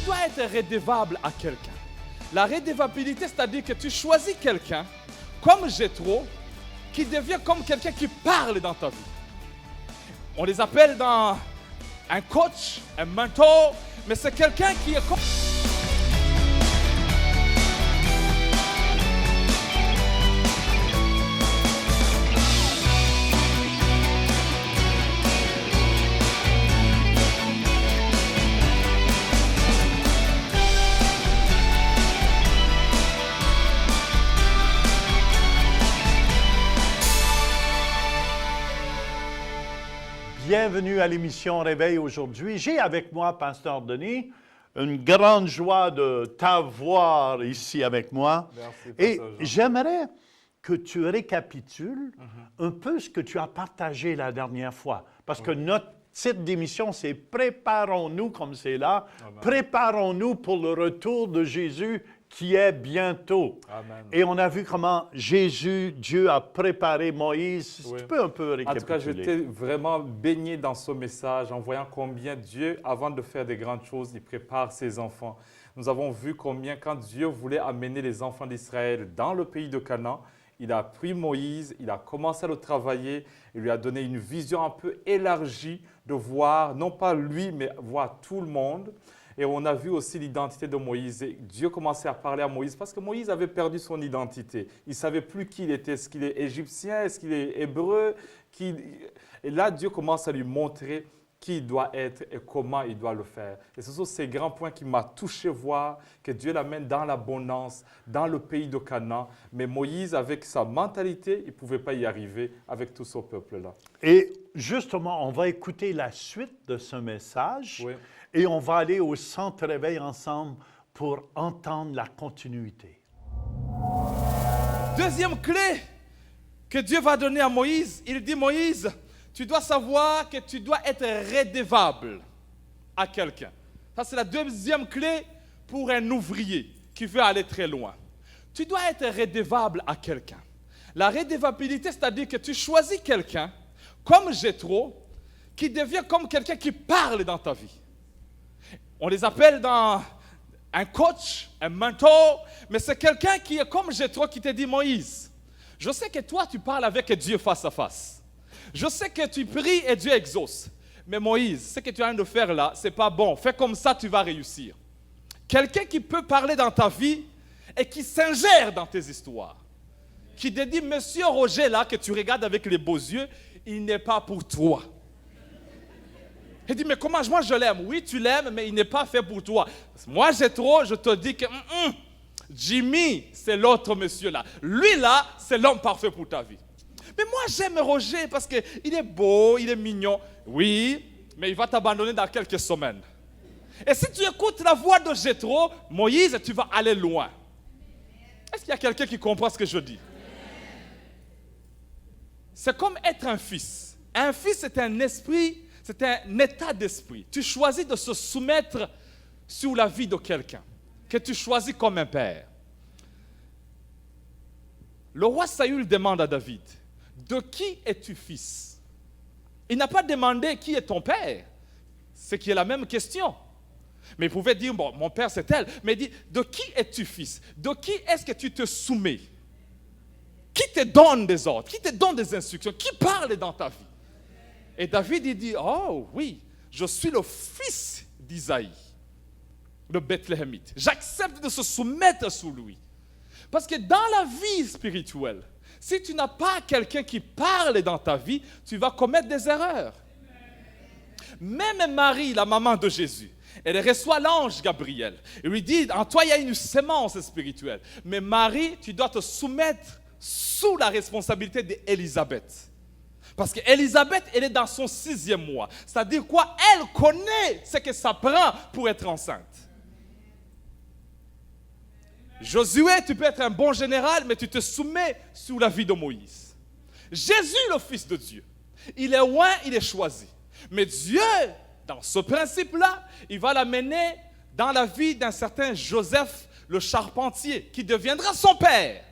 dois être redevable à quelqu'un. La redevabilité, c'est-à-dire que tu choisis quelqu'un, comme Jéthro, qui devient comme quelqu'un qui parle dans ta vie. On les appelle dans un coach, un mentor, mais c'est quelqu'un qui est comme... Bienvenue à l'émission Réveil aujourd'hui. J'ai avec moi, Pasteur Denis, une grande joie de t'avoir ici avec moi. Merci, et Pasteur Jean. j'aimerais que tu récapitules un peu ce que tu as partagé la dernière fois. Parce que notre titre d'émission, c'est « Préparons-nous » comme c'est là. Amen. Préparons-nous pour le retour de Jésus qui est bientôt. Amen. Et on a vu comment Jésus, Dieu a préparé Moïse. Oui. Tu peux un peu En récapituler? tout cas, j'étais vraiment baigné dans ce message en voyant combien Dieu, avant de faire des grandes choses, il prépare ses enfants. Nous avons vu combien, quand Dieu voulait amener les enfants d'Israël dans le pays de Canaan, il a pris Moïse, il a commencé à le travailler, il lui a donné une vision un peu élargie de voir, non pas lui, mais voir tout le monde. Et on a vu aussi l'identité de Moïse. Et Dieu commençait à parler à Moïse parce que Moïse avait perdu son identité. Il ne savait plus qui il était. Est-ce qu'il est égyptien? Est-ce qu'il est hébreu? Et là, Dieu commence à lui montrer qui il doit être et comment il doit le faire. Et ce sont ces grands points qui m'ont touché voir que Dieu l'amène dans l'abondance, dans le pays de Canaan. Mais Moïse, avec sa mentalité, il ne pouvait pas y arriver avec tout ce peuple-là. Et justement, on va écouter la suite de ce message. Oui. Et on va aller au centre réveil ensemble pour entendre la continuité. Deuxième clé que Dieu va donner à Moïse, il dit, Moïse, tu dois savoir que tu dois être redevable à quelqu'un. Ça, c'est la deuxième clé pour un ouvrier qui veut aller très loin. Tu dois être redevable à quelqu'un. La redevabilité, c'est-à-dire que tu choisis quelqu'un, comme Jéthro, qui devient comme quelqu'un qui parle dans ta vie. On les appelle dans un coach, un mentor, mais c'est quelqu'un qui est comme Jéthro qui te dit, Moïse, je sais que toi, tu parles avec Dieu face à face. Je sais que tu pries et Dieu exauce. Mais Moïse, ce que tu as de faire là, ce n'est pas bon. Fais comme ça, tu vas réussir. Quelqu'un qui peut parler dans ta vie et qui s'ingère dans tes histoires. Qui te dit, Monsieur Roger là, que tu regardes avec les beaux yeux, il n'est pas pour toi. Il dit, mais comment, moi je l'aime. Oui, tu l'aimes, mais il n'est pas fait pour toi. Moi, Jéthro, je te dis que Jimmy, c'est l'autre monsieur là. Lui là, c'est l'homme parfait pour ta vie. Mais moi, j'aime Roger parce qu'il est beau, il est mignon. Oui, mais il va t'abandonner dans quelques semaines. Et si tu écoutes la voix de Jéthro, Moïse, tu vas aller loin. Est-ce qu'il y a quelqu'un qui comprend ce que je dis? C'est comme être un fils. Un fils, c'est un esprit. C'est un état d'esprit. Tu choisis de se soumettre sous la vie de quelqu'un que tu choisis comme un père. Le roi Saül demande à David, de qui es-tu fils? Il n'a pas demandé qui est ton père. C'est qui est la même question. Mais il pouvait dire, bon, mon père c'est tel. Mais il dit, de qui es-tu fils? De qui est-ce que tu te soumets? Qui te donne des ordres? Qui te donne des instructions? Qui parle dans ta vie? Et David, il dit, oh oui, je suis le fils d'Isaïe, le Bethléemite. J'accepte de se soumettre sous lui. Parce que dans la vie spirituelle, si tu n'as pas quelqu'un qui parle dans ta vie, tu vas commettre des erreurs. Même Marie, la maman de Jésus, elle reçoit l'ange Gabriel. Il lui dit, en toi, il y a une sémence spirituelle. Mais Marie, tu dois te soumettre sous la responsabilité d'Élisabeth. Parce qu'Élisabeth, elle est dans son 6e mois. C'est-à-dire quoi? Elle connaît ce que ça prend pour être enceinte. Josué, tu peux être un bon général, mais tu te soumets sous la vie de Moïse. Jésus, le Fils de Dieu, il est loin, il est choisi. Mais Dieu, dans ce principe-là, il va l'amener dans la vie d'un certain Joseph, le charpentier, qui deviendra son père.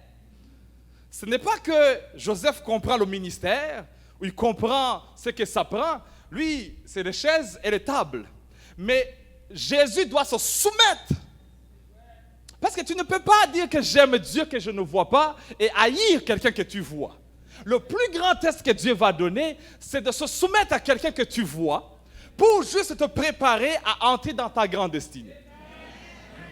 Ce n'est pas que Joseph comprend le ministère, ou il comprend ce que ça prend. Lui, c'est les chaises et les tables. Mais Jésus doit se soumettre. Parce que tu ne peux pas dire que j'aime Dieu que je ne vois pas et haïr quelqu'un que tu vois. Le plus grand test que Dieu va donner, c'est de se soumettre à quelqu'un que tu vois pour juste te préparer à entrer dans ta grande destinée.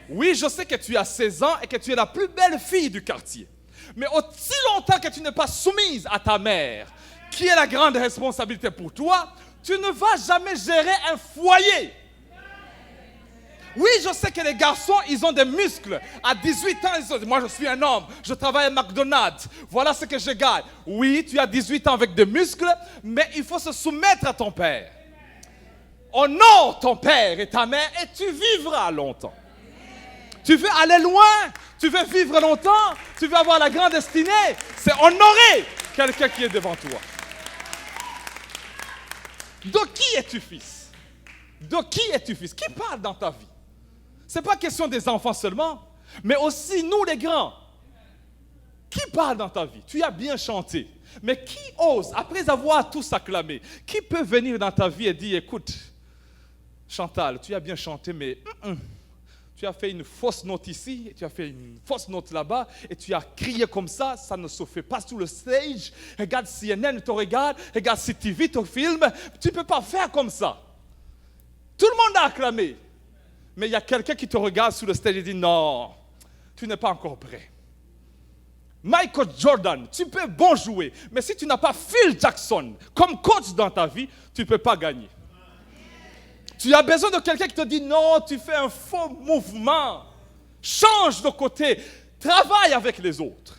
Oui, je sais que tu as 16 ans et que tu es la plus belle fille du quartier. Mais aussi longtemps que tu n'es pas soumise à ta mère, qui est la grande responsabilité pour toi, tu ne vas jamais gérer un foyer. Oui, je sais que les garçons, ils ont des muscles. À 18 ans, ils disent, moi je suis un homme, je travaille à McDonald's, voilà ce que je gagne. Oui, tu as 18 ans avec des muscles, mais il faut se soumettre à ton père. Honore ton père et ta mère et tu vivras longtemps. Tu veux aller loin, tu veux vivre longtemps, tu veux avoir la grande destinée, c'est honorer quelqu'un qui est devant toi. De qui es-tu fils? De qui es-tu fils? Qui parle dans ta vie? Ce n'est pas question des enfants seulement, mais aussi nous les grands. Qui parle dans ta vie? Tu as bien chanté, mais qui ose, après avoir tous acclamé, qui peut venir dans ta vie et dire, écoute, Chantal, tu as bien chanté, mais tu as fait une fausse note ici, tu as fait une fausse note là-bas, et tu as crié comme ça ne se fait pas sur le stage. Regarde CNN te regarde, regarde CTV te filme, tu ne peux pas faire comme ça. Tout le monde a acclamé. Mais il y a quelqu'un qui te regarde sur le stage et dit, non, tu n'es pas encore prêt. Michael Jordan, tu peux bon jouer, mais si tu n'as pas Phil Jackson comme coach dans ta vie, tu ne peux pas gagner. Tu as besoin de quelqu'un qui te dit, non, tu fais un faux mouvement. Change de côté. Travaille avec les autres.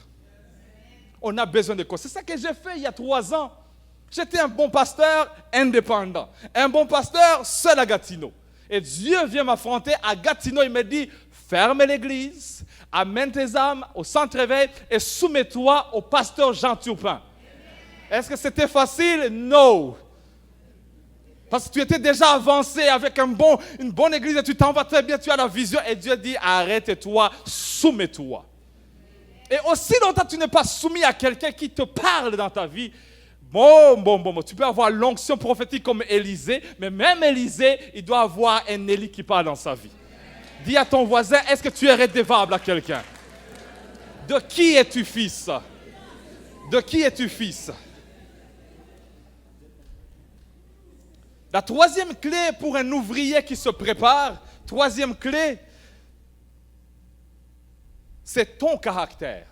On a besoin de quoi? C'est ça que j'ai fait il y a 3 ans. J'étais un bon pasteur indépendant. Un bon pasteur seul à Gatineau. Et Dieu vient m'affronter à Gatineau. Il me dit, ferme l'église, amène tes âmes au centre-éveil et soumets-toi au pasteur Jean Turpin. Est-ce que c'était facile? Non. Parce que tu étais déjà avancé avec une bonne église et tu t'en vas très bien, tu as la vision et Dieu dit arrête-toi, soumets-toi. Et aussi longtemps que tu n'es pas soumis à quelqu'un qui te parle dans ta vie, bon, tu peux avoir l'onction prophétique comme Élisée, mais même Élisée, il doit avoir un Élie qui parle dans sa vie. Dis à ton voisin, est-ce que tu es redevable à quelqu'un? De qui es-tu fils? De qui es-tu fils? La troisième clé pour un ouvrier qui se prépare, troisième clé, c'est ton caractère.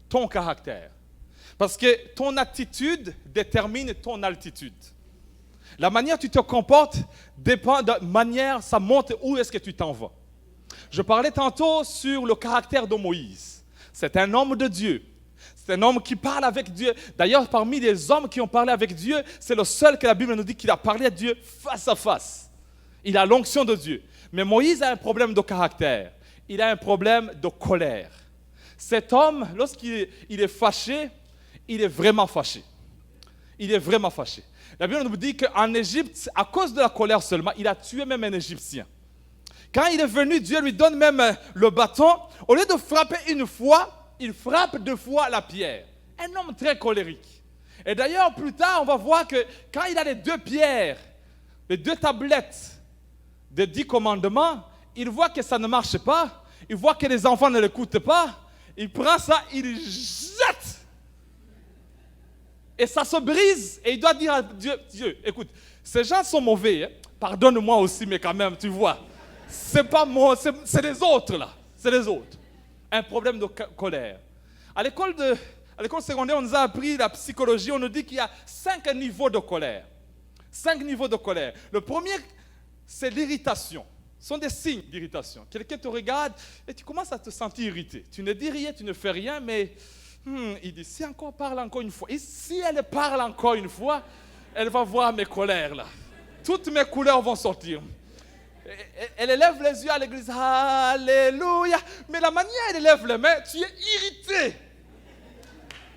Ton caractère. Parce que ton attitude détermine ton altitude. La manière dont tu te comportes dépend de la manière, ça montre où est-ce que tu t'en vas. Je parlais tantôt sur le caractère de Moïse. C'est un homme de Dieu. C'est un homme qui parle avec Dieu. D'ailleurs, parmi les hommes qui ont parlé avec Dieu, c'est le seul que la Bible nous dit qu'il a parlé à Dieu face à face. Il a l'onction de Dieu. Mais Moïse a un problème de caractère. Il a un problème de colère. Cet homme, lorsqu'il est fâché, il est vraiment fâché. Il est vraiment fâché. La Bible nous dit qu'en Égypte, à cause de la colère seulement, il a tué même un Égyptien. Quand il est venu, Dieu lui donne même le bâton. Au lieu de frapper une fois, il frappe 2 fois la pierre. Un homme très colérique. Et d'ailleurs, plus tard, on va voir que quand il a les 2 pierres, les 2 tablettes des 10 commandements, il voit que ça ne marche pas. Il voit que les enfants ne l'écoutent pas. Il prend ça, il jette. Et ça se brise. Et il doit dire à Dieu, Dieu, écoute, ces gens sont mauvais. Hein? Pardonne-moi aussi, mais quand même, tu vois. C'est pas moi, c'est les autres là. C'est les autres. Un problème de colère. À l'école secondaire, on nous a appris la psychologie. On nous dit qu'il y a 5 niveaux de colère. 5 niveaux de colère. Le premier, c'est l'irritation. Ce sont des signes d'irritation. Quelqu'un te regarde et tu commences à te sentir irrité. Tu ne dis rien, tu ne fais rien, mais il dit, si encore parle encore une fois. Et si elle parle encore une fois, elle va voir mes colères là. Toutes mes couleurs vont sortir. Elle élève les yeux à l'église, alléluia. Mais la manière elle élève les mains, tu es irrité.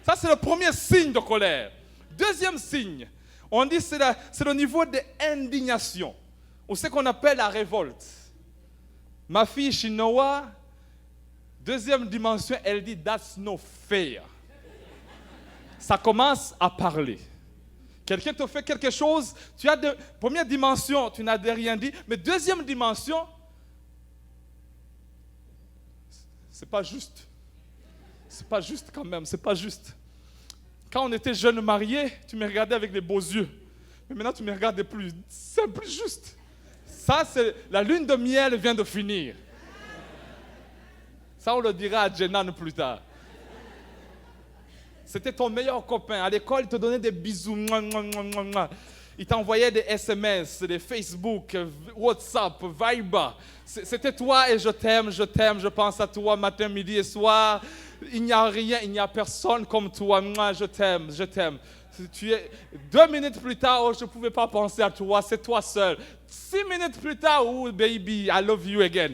Ça, c'est le premier signe de colère. Deuxième signe, on dit c'est le niveau d'indignation, ou ce qu'on appelle la révolte. Ma fille Chinoa, deuxième dimension, elle dit that's no fair. Ça commence à parler. Quelqu'un te fait quelque chose, tu as première dimension, tu n'as rien dit, mais deuxième dimension, c'est pas juste. C'est pas juste quand même, c'est pas juste. Quand on était jeunes mariés, tu me regardais avec des beaux yeux. Mais maintenant, tu me regardes plus. C'est plus juste. Ça, c'est la lune de miel vient de finir. Ça, on le dira à Jenan plus tard. C'était ton meilleur copain. À l'école, il te donnait des bisous. Il t'envoyait des SMS, des Facebook, WhatsApp, Viber. C'était toi et je t'aime, je pense à toi matin, midi et soir. Il n'y a rien, il n'y a personne comme toi. Moi, je t'aime. 2 minutes plus tard, oh, je ne pouvais pas penser à toi, c'est toi seul. 6 minutes plus tard, oh baby, I love you again.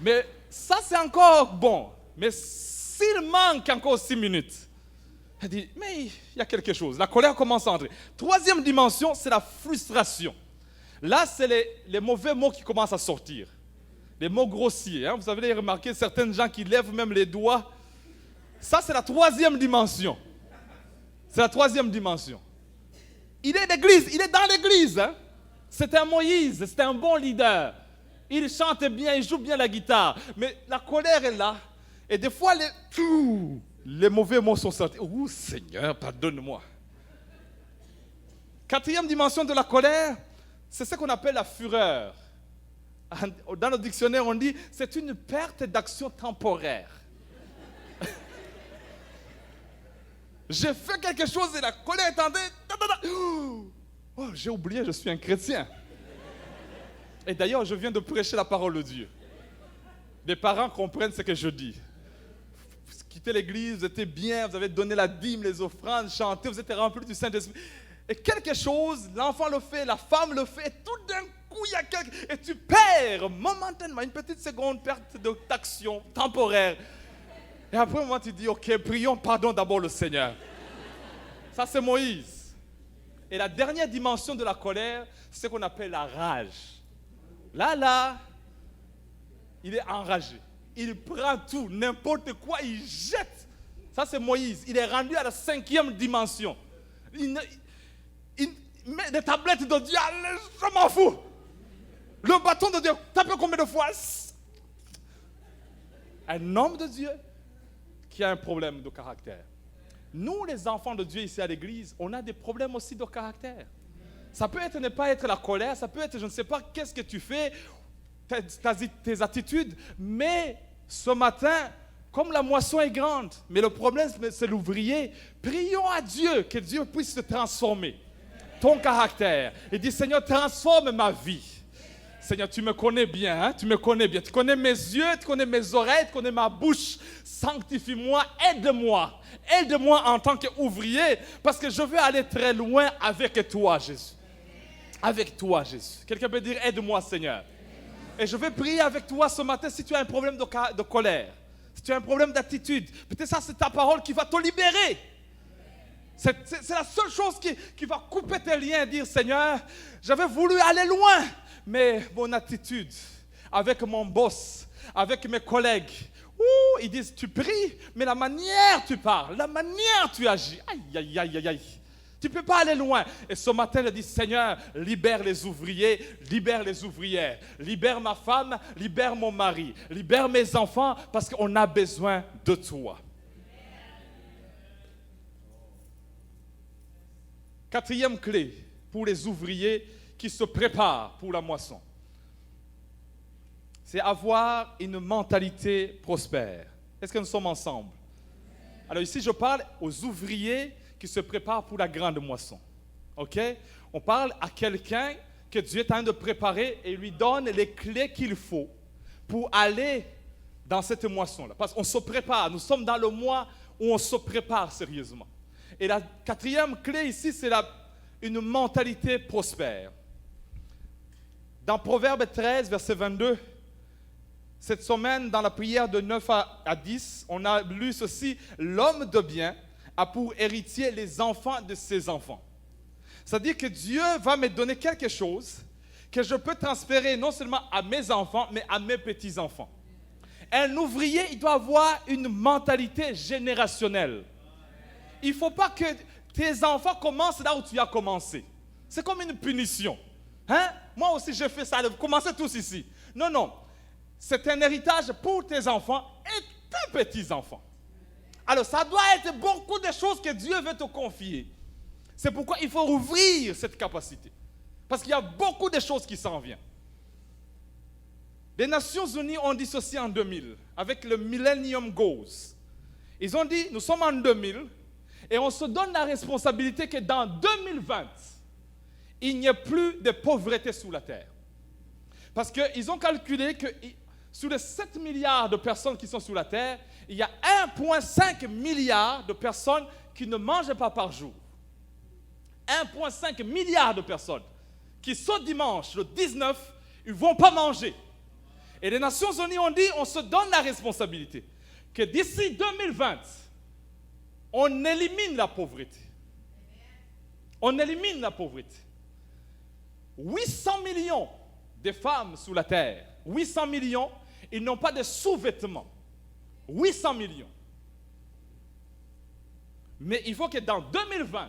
Mais ça, c'est encore bon. Mais s'il manque encore 6 minutes, elle dit, mais il y a quelque chose. La colère commence à entrer. Troisième dimension, c'est la frustration. Là, c'est les mauvais mots qui commencent à sortir. Les mots grossiers. Hein. Vous avez remarqué certains gens qui lèvent même les doigts. Ça, c'est la troisième dimension. C'est la troisième dimension. Il est d'église, il est dans l'église. Hein. C'est un Moïse, c'est un bon leader. Il chante bien, il joue bien la guitare. Mais la colère est là. Et des fois, les mauvais mots sont sortis. Oh Seigneur, pardonne-moi. Quatrième dimension de la colère, c'est ce qu'on appelle la fureur. Dans le dictionnaire, on dit c'est une perte d'action temporaire. J'ai fait quelque chose et la colère est entrée. Oh, j'ai oublié, je suis un chrétien. Et d'ailleurs, je viens de prêcher la parole de Dieu. Les parents comprennent ce que je dis. Vous quittez l'église, vous étiez bien, vous avez donné la dîme, les offrandes, chanté, vous êtes remplis du Saint-Esprit. Et quelque chose, l'enfant le fait, la femme le fait, et tout d'un coup, il y a et tu perds momentanément, une petite seconde, perte d'action temporaire. Et après, moi, tu dis, ok, prions, pardon d'abord le Seigneur. Ça, c'est Moïse. Et la dernière dimension de la colère, c'est ce qu'on appelle la rage. Là, il est enragé. Il prend tout, n'importe quoi, il jette. Ça, c'est Moïse. Il est rendu à la 5e dimension. Il met des tablettes de Dieu, allez, je m'en fous. Le bâton de Dieu, tapez combien de fois? Un homme de Dieu qui a un problème de caractère. Nous, les enfants de Dieu ici à l'église, on a des problèmes aussi de caractère. Ça peut être ne pas être la colère, ça peut être je ne sais pas qu'est-ce que tu fais, tes attitudes, mais ce matin, comme la moisson est grande, mais le problème c'est l'ouvrier, prions à Dieu que Dieu puisse te transformer, ton caractère, et dis Seigneur, transforme ma vie. Seigneur, tu me connais bien, hein? Tu me connais bien. Tu connais mes yeux, tu connais mes oreilles, tu connais ma bouche. Sanctifie-moi, aide-moi. Aide-moi en tant qu'ouvrier, parce que je veux aller très loin avec toi, Jésus. Avec toi, Jésus. Quelqu'un peut dire, aide-moi, Seigneur. Et je vais prier avec toi ce matin si tu as un problème de colère, si tu as un problème d'attitude. Peut-être ça, c'est ta parole qui va te libérer. C'est la seule chose qui va couper tes liens et dire, Seigneur, j'avais voulu aller loin. Mais mon attitude avec mon boss, avec mes collègues, ils disent tu pries, mais la manière tu parles, la manière tu agis, aïe. Tu ne peux pas aller loin. Et ce matin, il dit Seigneur, libère les ouvriers, libère les ouvrières, libère ma femme, libère mon mari, libère mes enfants, parce qu'on a besoin de toi. Quatrième clé pour les ouvriers qui se préparent pour la moisson, c'est avoir une mentalité prospère. Est-ce que nous sommes ensemble? Alors ici, je parle aux ouvriers qui se préparent pour la grande moisson. Ok? On parle à quelqu'un que Dieu est en train de préparer et lui donne les clés qu'il faut pour aller dans cette moisson-là. Parce qu'on se prépare. Nous sommes dans le mois où on se prépare sérieusement. Et la quatrième clé ici, c'est une mentalité prospère. Dans Proverbe 13, verset 22, cette semaine, dans la prière de 9 à 10, on a lu ceci, l'homme de bien a pour héritier les enfants de ses enfants. C'est-à-dire que Dieu va me donner quelque chose que je peux transférer non seulement à mes enfants, mais à mes petits-enfants. Un ouvrier, il doit avoir une mentalité générationnelle. Il ne faut pas que tes enfants commencent là où tu as commencé. C'est comme une punition. Hein? Moi aussi, j'ai fait ça. Vous commencez tous ici. Non, non. C'est un héritage pour tes enfants et tes petits-enfants. Alors, ça doit être beaucoup de choses que Dieu veut te confier. C'est pourquoi il faut ouvrir cette capacité. Parce qu'il y a beaucoup de choses qui s'en viennent. Les Nations Unies ont dit ceci en 2000, avec le Millennium Goals. Ils ont dit, nous sommes en 2000, et on se donne la responsabilité que dans 2020, il n'y ait plus de pauvreté sous la terre. Parce qu'ils ont calculé que sur les 7 milliards de personnes qui sont sur la terre, il y a 1,5 milliard de personnes qui ne mangent pas par jour. 1,5 milliard de personnes qui, ce dimanche, le 19, ils ne vont pas manger. Et les Nations Unies ont dit, on se donne la responsabilité que d'ici 2020, on élimine la pauvreté. On élimine la pauvreté. 800 millions de femmes sous la terre, 800 millions, ils n'ont pas de sous-vêtements. 800 millions. Mais il faut que dans 2020,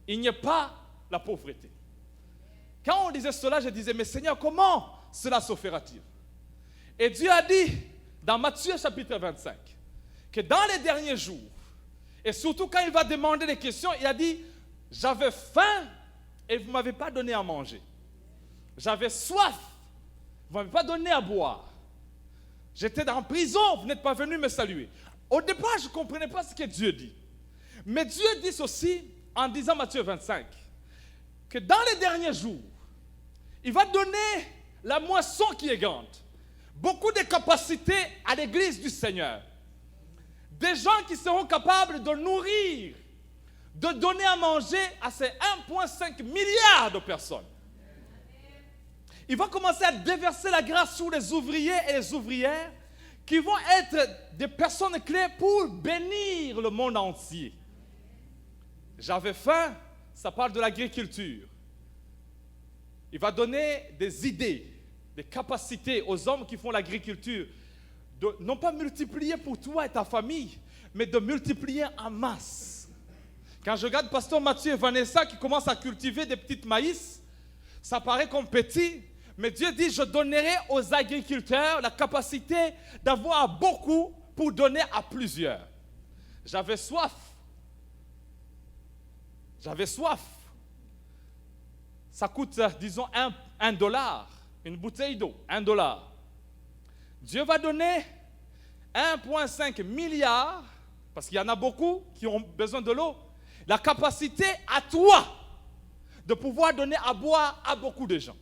il n'y ait pas la pauvreté. Quand on disait cela, je disais, mais Seigneur, comment cela se fera-t-il? Et Dieu a dit, dans Matthieu chapitre 25, que dans les derniers jours, et surtout quand il va demander des questions, il a dit, j'avais faim et vous ne m'avez pas donné à manger. J'avais soif, vous ne m'avez pas donné à boire. J'étais en prison, vous n'êtes pas venu me saluer. Au départ, je ne comprenais pas ce que Dieu dit. Mais Dieu dit ceci en disant Matthieu 25, que dans les derniers jours, il va donner la moisson qui est grande. Beaucoup de capacités à l'église du Seigneur. Des gens qui seront capables de nourrir, de donner à manger à ces 1,5 milliard de personnes. Il va commencer à déverser la grâce sur les ouvriers et les ouvrières qui vont être des personnes clés pour bénir le monde entier. J'avais faim, ça parle de l'agriculture. Il va donner des idées, des capacités aux hommes qui font l'agriculture, de non pas multiplier pour toi et ta famille, mais de multiplier en masse. Quand je regarde Pasteur Mathieu et Vanessa qui commencent à cultiver des petites maïs, ça paraît comme petit, mais Dieu dit, je donnerai aux agriculteurs la capacité d'avoir beaucoup pour donner à plusieurs. J'avais soif. J'avais soif. Ça coûte, disons, un dollar, une bouteille d'eau, $1. Dieu va donner 1,5 milliard, parce qu'il y en a beaucoup qui ont besoin de l'eau, la capacité à toi de pouvoir donner à boire à beaucoup de gens.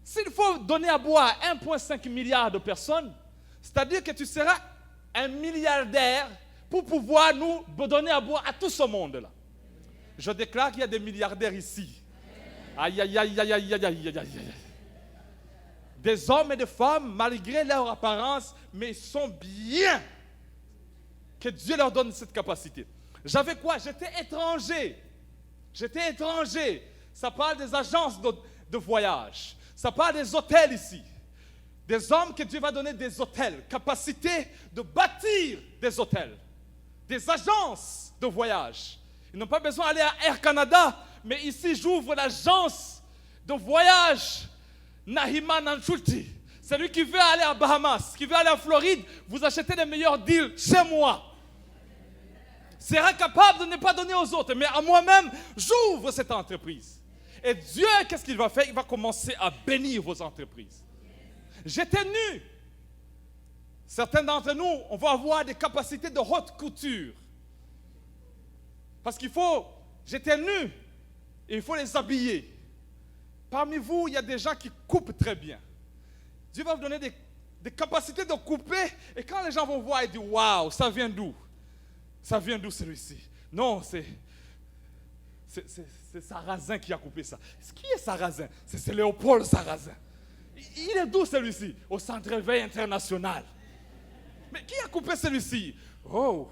S'il faut donner à boire à 1,5 milliard de personnes, c'est-à-dire que tu seras un milliardaire pour pouvoir nous donner à boire à tout ce monde-là. Je déclare qu'il y a des milliardaires ici. Aïe, aïe, aïe, aïe, aïe, aïe, aïe, aïe, aïe. Des hommes et des femmes, malgré leur apparence, mais ils sont bien. Que Dieu leur donne cette capacité. J'avais quoi? J'étais étranger. J'étais étranger. Ça parle des agences de voyage. Ça parle des hôtels ici. Des hommes que Dieu va donner des hôtels. Capacité de bâtir des hôtels. Des agences de voyage. Ils n'ont pas besoin d'aller à Air Canada, mais ici j'ouvre l'agence de voyage Nahima Nanchulti. Celui qui veut aller à Bahamas, qui veut aller en Floride, vous achetez les meilleurs deals chez moi. Sera capable de ne pas donner aux autres, mais à moi-même, j'ouvre cette entreprise. Et Dieu, qu'est-ce qu'il va faire? Il va commencer à bénir vos entreprises. J'étais nu. Certains d'entre nous, on va avoir des capacités de haute couture. Parce qu'il faut, j'étais nu, et il faut les habiller. Parmi vous, il y a des gens qui coupent très bien. Dieu va vous donner des capacités de couper, et quand les gens vont voir, ils disent, waouh, ça vient d'où? Ça vient d'où celui-ci? Non, c'est Sarrazin qui a coupé ça. Qui est Sarrazin? C'est Léopold Sarrazin. Il est d'où celui-ci? Au Centre Réveil International. Mais qui a coupé celui-ci? Oh,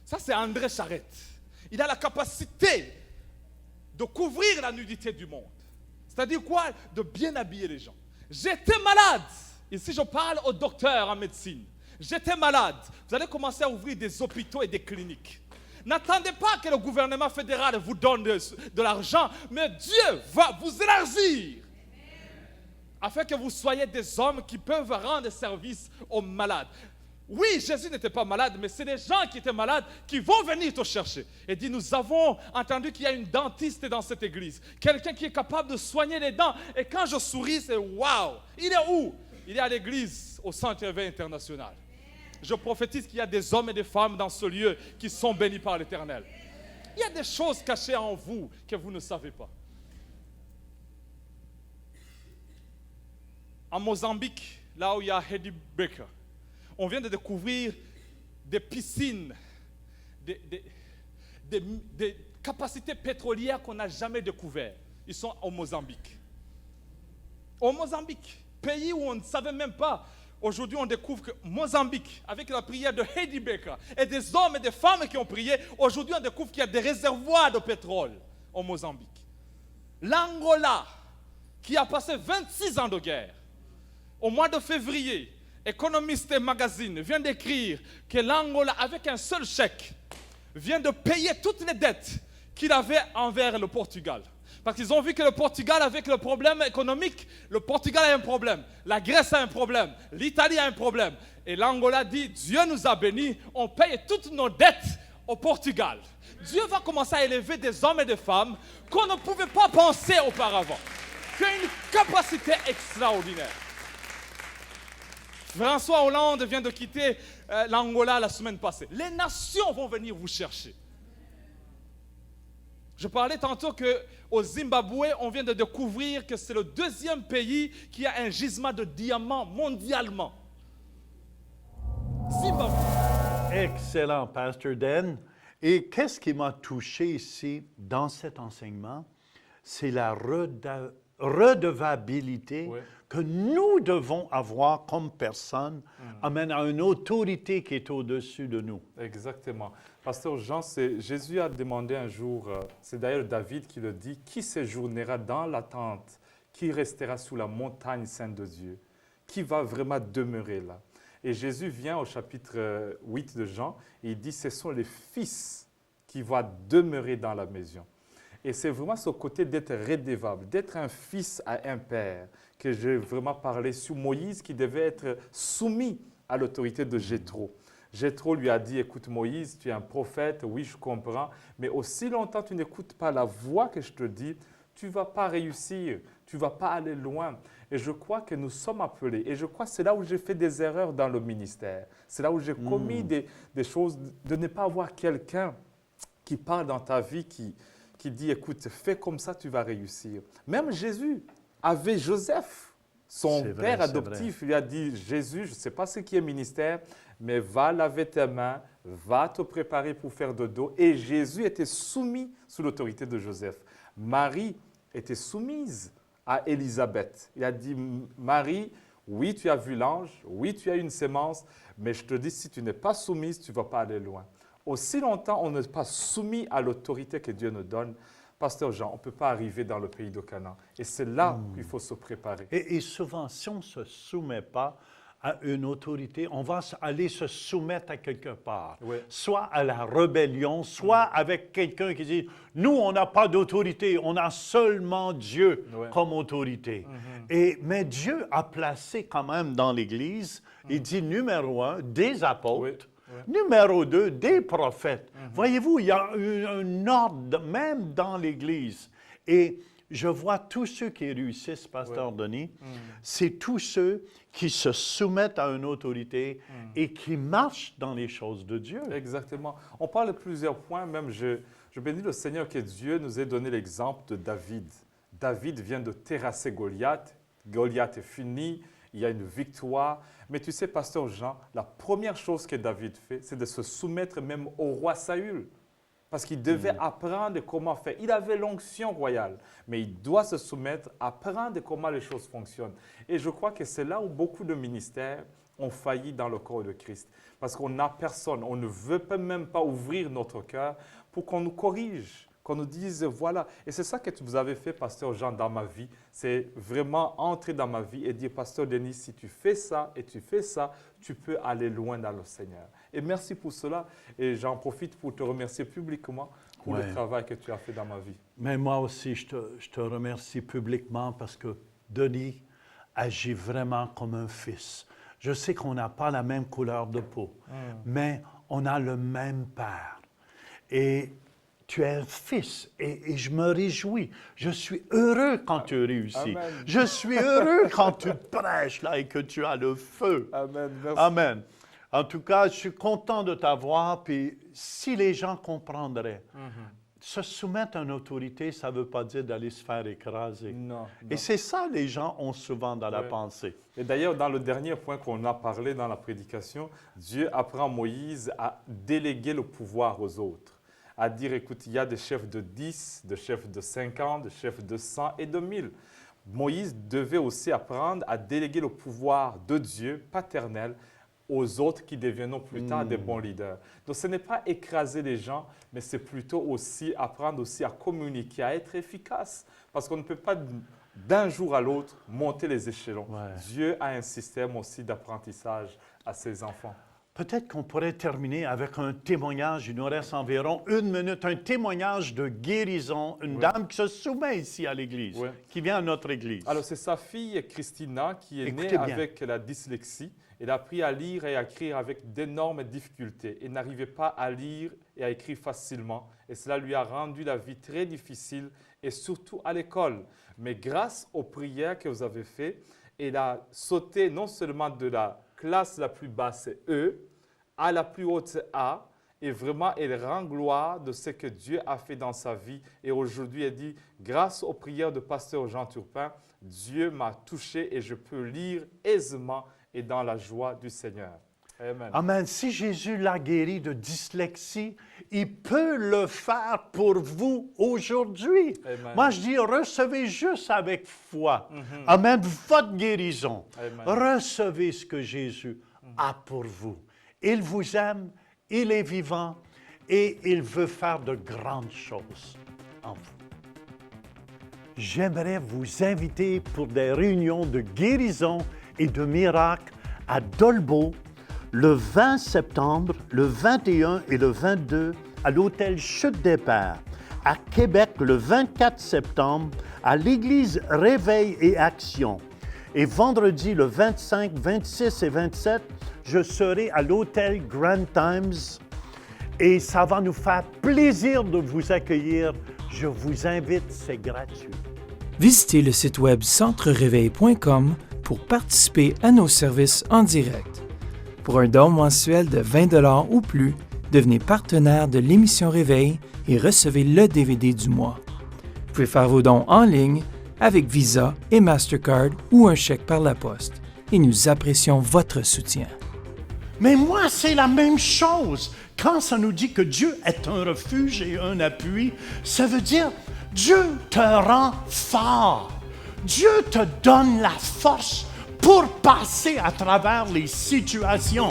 ça c'est André Charette. Il a la capacité de couvrir la nudité du monde. C'est-à-dire quoi? De bien habiller les gens. J'étais malade. Ici, je parle aux docteurs en médecine. J'étais malade. Vous allez commencer à ouvrir des hôpitaux et des cliniques. N'attendez pas que le gouvernement fédéral vous donne de l'argent, mais Dieu va vous élargir afin que vous soyez des hommes qui peuvent rendre service aux malades. Oui, Jésus n'était pas malade, mais c'est des gens qui étaient malades qui vont venir te chercher. Et dit, nous avons entendu qu'il y a une dentiste dans cette église. Quelqu'un qui est capable de soigner les dents. Et quand je souris, c'est waouh. Il est où? Il est à l'église, au Centre Éveil International. Je prophétise qu'il y a des hommes et des femmes dans ce lieu qui sont bénis par l'Éternel. Il y a des choses cachées en vous que vous ne savez pas. En Mozambique, là où il y a Heidi Baker, on vient de découvrir des piscines, des capacités pétrolières qu'on n'a jamais découvertes. Ils sont au Mozambique. Au Mozambique, pays où on ne savait même pas. Aujourd'hui, on découvre que Mozambique, avec la prière de Heidi Baker et des hommes et des femmes qui ont prié, aujourd'hui, on découvre qu'il y a des réservoirs de pétrole au Mozambique. L'Angola, qui a passé 26 ans de guerre, au mois de février, Economist Magazine vient d'écrire que l'Angola, avec un seul chèque, vient de payer toutes les dettes qu'il avait envers le Portugal. Parce qu'ils ont vu que le Portugal, avec le problème économique, le Portugal a un problème, la Grèce a un problème, l'Italie a un problème. Et l'Angola dit, Dieu nous a bénis, on paye toutes nos dettes au Portugal. Dieu va commencer à élever des hommes et des femmes qu'on ne pouvait pas penser auparavant, qui ont une capacité extraordinaire. François Hollande vient de quitter l'Angola la semaine passée. Les nations vont venir vous chercher. Je parlais tantôt qu'au Zimbabwe, on vient de découvrir que c'est le deuxième pays qui a un gisement de diamants mondialement. Zimbabwe. Excellent, Pasteur Dan. Et qu'est-ce qui m'a touché ici dans cet enseignement? C'est la redevabilité que nous devons avoir comme personne amène à une autorité qui est au-dessus de nous. Exactement. Pasteur Jean, Jésus a demandé un jour, c'est d'ailleurs David qui le dit, qui séjournera dans la tente, qui restera sous la montagne sainte de Dieu, qui va vraiment demeurer là. Et Jésus vient au chapitre 8 de Jean et il dit, ce sont les fils qui vont demeurer dans la maison. Et c'est vraiment ce côté d'être redevable, d'être un fils à un père, que j'ai vraiment parlé sur Moïse qui devait être soumis à l'autorité de Jéthro. Jéthro lui a dit, écoute Moïse, tu es un prophète, oui je comprends, mais aussi longtemps tu n'écoutes pas la voix que je te dis, tu ne vas pas réussir, tu ne vas pas aller loin. Et je crois que nous sommes appelés, et je crois que c'est là où j'ai fait des erreurs dans le ministère, c'est là où j'ai commis des choses, de ne pas avoir quelqu'un qui parle dans ta vie, qui dit, écoute, fais comme ça, tu vas réussir. Même Jésus avait Joseph, son père adoptif, lui a dit, Jésus, je ne sais pas ce qui est ministère, mais va laver tes mains, va te préparer pour faire dodo. Et Jésus était soumis sous l'autorité de Joseph. Marie était soumise à Élisabeth. Il a dit, Marie, oui, tu as vu l'ange, oui, tu as une sémence, mais je te dis, si tu n'es pas soumise, tu ne vas pas aller loin. Aussi longtemps on n'est pas soumis à l'autorité que Dieu nous donne, Pasteur Jean, on ne peut pas arriver dans le pays de Canaan. Et c'est là qu'il faut se préparer. Et souvent, si on ne se soumet pas à une autorité, on va aller se soumettre à quelque part. Oui. Soit à la rébellion, soit avec quelqu'un qui dit, nous, on n'a pas d'autorité, on a seulement Dieu comme autorité. Mais Dieu a placé quand même dans l'Église, il dit numéro 1, des apôtres. Numéro 2, des prophètes. Voyez-vous, il y a un ordre même dans l'Église. Et je vois tous ceux qui réussissent, Pasteur Denis, c'est tous ceux qui se soumettent à une autorité et qui marchent dans les choses de Dieu. Exactement. On parle de plusieurs points, même je bénis le Seigneur que Dieu nous ait donné l'exemple de David. David vient de terrasser Goliath. Goliath est fini. Il y a une victoire. Mais tu sais, Pasteur Jean, la première chose que David fait, c'est de se soumettre même au roi Saül. Parce qu'il devait apprendre comment faire. Il avait l'onction royale, mais il doit se soumettre, apprendre comment les choses fonctionnent. Et je crois que c'est là où beaucoup de ministères ont failli dans le corps de Christ. Parce qu'on n'a personne, on ne veut même pas ouvrir notre cœur pour qu'on nous corrige. qu'on nous dise, voilà. Et c'est ça que vous avez fait, Pasteur Jean, dans ma vie. C'est vraiment entrer dans ma vie et dire, Pasteur Denis, si tu fais ça et tu fais ça, tu peux aller loin dans le Seigneur. Et merci pour cela. Et j'en profite pour te remercier publiquement pour le travail que tu as fait dans ma vie. Mais moi aussi, je te remercie publiquement parce que Denis agit vraiment comme un fils. Je sais qu'on n'a pas la même couleur de peau, mais on a le même Père. Et tu es un fils et je me réjouis. Je suis heureux quand tu réussis. Amen. Je suis heureux quand tu prêches là et que tu as le feu. Amen. Merci. Amen. En tout cas, je suis content de t'avoir. Puis si les gens comprendraient, se soumettre à une autorité, ça ne veut pas dire d'aller se faire écraser. Non. Et c'est ça les gens ont souvent dans la pensée. Et d'ailleurs, dans le dernier point qu'on a parlé dans la prédication, Dieu apprend Moïse à déléguer le pouvoir aux autres. À dire, écoute, il y a des chefs de 10, des chefs de 50, des chefs de 100 et de 1000. Moïse devait aussi apprendre à déléguer le pouvoir de Dieu paternel aux autres qui deviendront plus tard des bons leaders. Donc, ce n'est pas écraser les gens, mais c'est plutôt aussi apprendre aussi à communiquer, à être efficace. Parce qu'on ne peut pas d'un jour à l'autre monter les échelons. Ouais. Dieu a un système aussi d'apprentissage à ses enfants. Peut-être qu'on pourrait terminer avec un témoignage. Il nous reste environ 1 minute. Un témoignage de guérison. Une dame qui se soumet ici à l'Église, qui vient à notre Église. Alors, c'est sa fille Christina qui est née Écoutez bien. avec la dyslexie. Elle a appris à lire et à écrire avec d'énormes difficultés. Elle n'arrivait pas à lire et à écrire facilement. Et cela lui a rendu la vie très difficile, et surtout à l'école. Mais grâce aux prières que vous avez faites, elle a sauté non seulement de la classe la plus basse, E, à la plus haute A, et vraiment, elle rend gloire de ce que Dieu a fait dans sa vie. Et aujourd'hui, elle dit, grâce aux prières de Pasteur Jean Turpin, Dieu m'a touché et je peux lire aisément et dans la joie du Seigneur. Amen. Amen. Si Jésus l'a guéri de dyslexie, il peut le faire pour vous aujourd'hui. Amen. Moi, je dis, recevez juste avec foi. Amen. Votre guérison. Amen. Recevez ce que Jésus a pour vous. Il vous aime, il est vivant et il veut faire de grandes choses en vous. J'aimerais vous inviter pour des réunions de guérison et de miracles à Dolbeau le 20 septembre, le 21 et le 22 à l'hôtel Chute des Pères. À Québec le 24 septembre à l'église Réveil et Action. Et vendredi le 25, 26 et 27, je serai à l'hôtel Grand Times et ça va nous faire plaisir de vous accueillir. Je vous invite, c'est gratuit. Visitez le site web centrereveil.com pour participer à nos services en direct. Pour un don mensuel de 20 $ ou plus, devenez partenaire de l'émission Réveil et recevez le DVD du mois. Vous pouvez faire vos dons en ligne avec Visa et Mastercard ou un chèque par la poste. Et nous apprécions votre soutien. Mais moi, c'est la même chose. Quand ça nous dit que Dieu est un refuge et un appui, ça veut dire Dieu te rend fort. Dieu te donne la force pour passer à travers les situations.